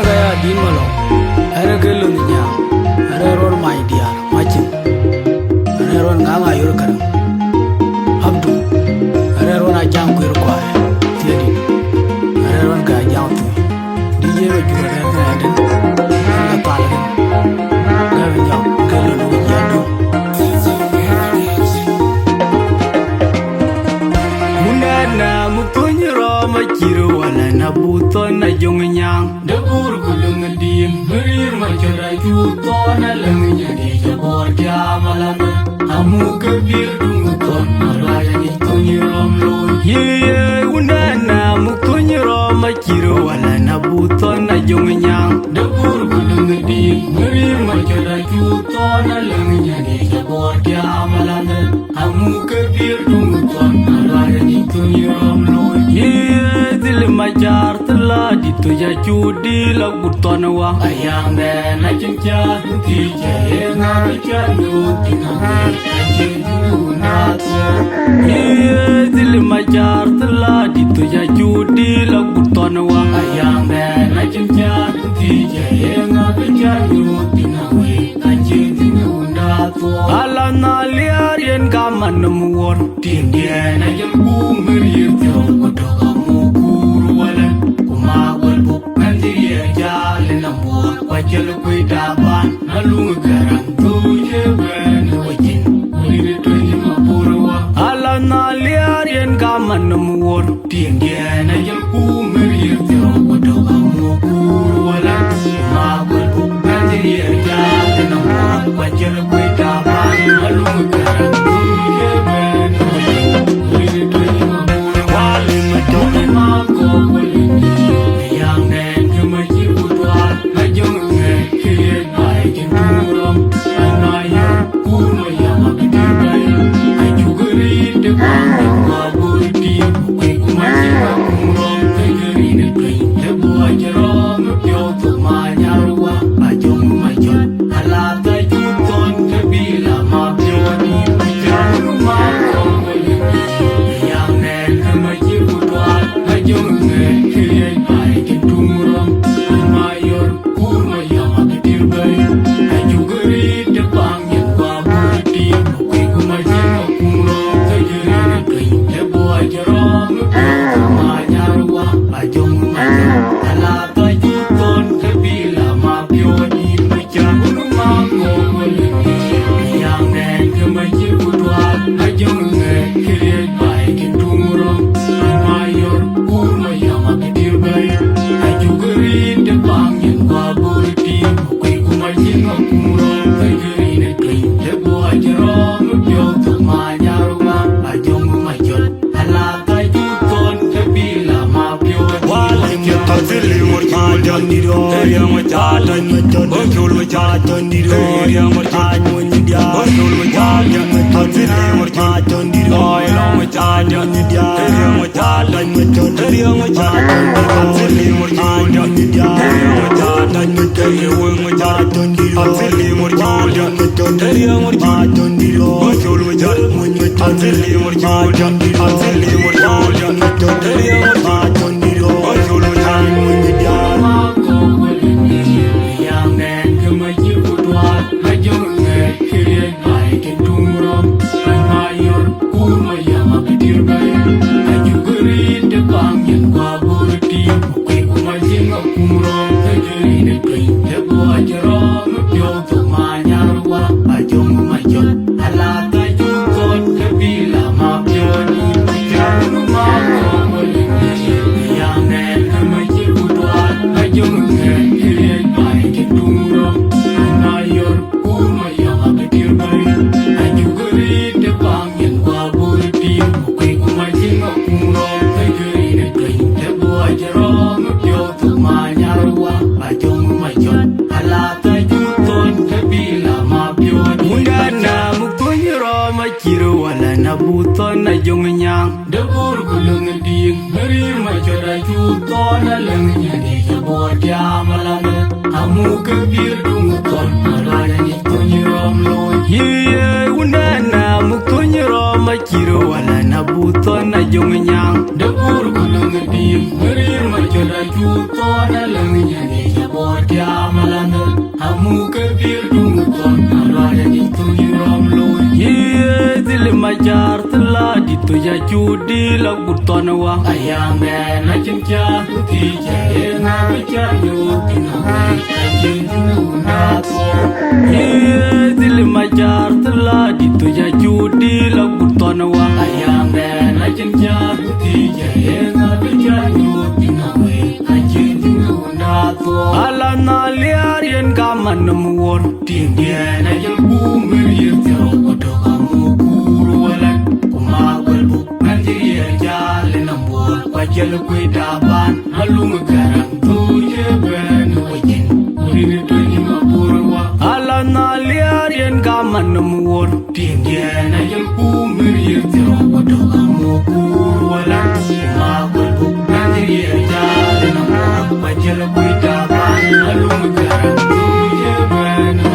Gaya din malo, ara gelu niya, ara ron my dear, machin, ara ron ganga yur karam, abdu, ara ron ajam kuir kwa, tiadi, ara ron ga ajam tu, DJ lo juga ada den, ada paling, gaya nyau, gelu niya do. Munana mukunyi roma kiru wala na buton na jongnyang. Berir macera juto na lengnya di jabor jamalan amu kebir dunguton maraya di kunyi romlon ye unana mu kunyi roma kiro wala na buton na jongnyang debur gulung di berir macera juto na lengnya di jabor jamalan amu kebir dunguton maraya di kunyi romlon ye dil majar telah dituja judi lagu tonawa ayang den ajeng jadu tije ngaja nuti ngaji ajeng natu ye dil majar telah dituja judi lagu tonawa ayang den ajeng jadu tije ngaja nuti ngaji ajeng natu alana liar yen kaman muor tindien ajeng bumerir tyo Wajal kui daban alung garang tuje ben wajin uri tuje mapurwa ala na liar yen kaman muor tien dia na yam ku merir tiro bodo amu wala ma bul bu nanti ya na wajal kui daban alung garang tuje ben wajin uri tuje mapurwa wali matoni ma ko wali yang nen kemaji budwa ajung Kiro wala na buton na jong nyang, debur gulung macar telah dituja judi lagu tonawa ayam ben cinta putih jaya macar judi nabi ajin nato dil macar telah dituja judi lagu tonawa ayam ben cinta putih jaya macar judi nabi ajin nato alana liarian kaman namuor tinggian ajal bumi yirtiro kodo kamu kuru walan kumakul bu nanjiriya jale nambur wajal kuidaban halu megarang tuye ben wajin urini tuye mapurwa alana liarian kaman namuor tinggian ajal bumi yirtiro kodo kamu kuru walan kumakul bu nanjiriya jale nambur wajal kuidaban halu megarang tuye ben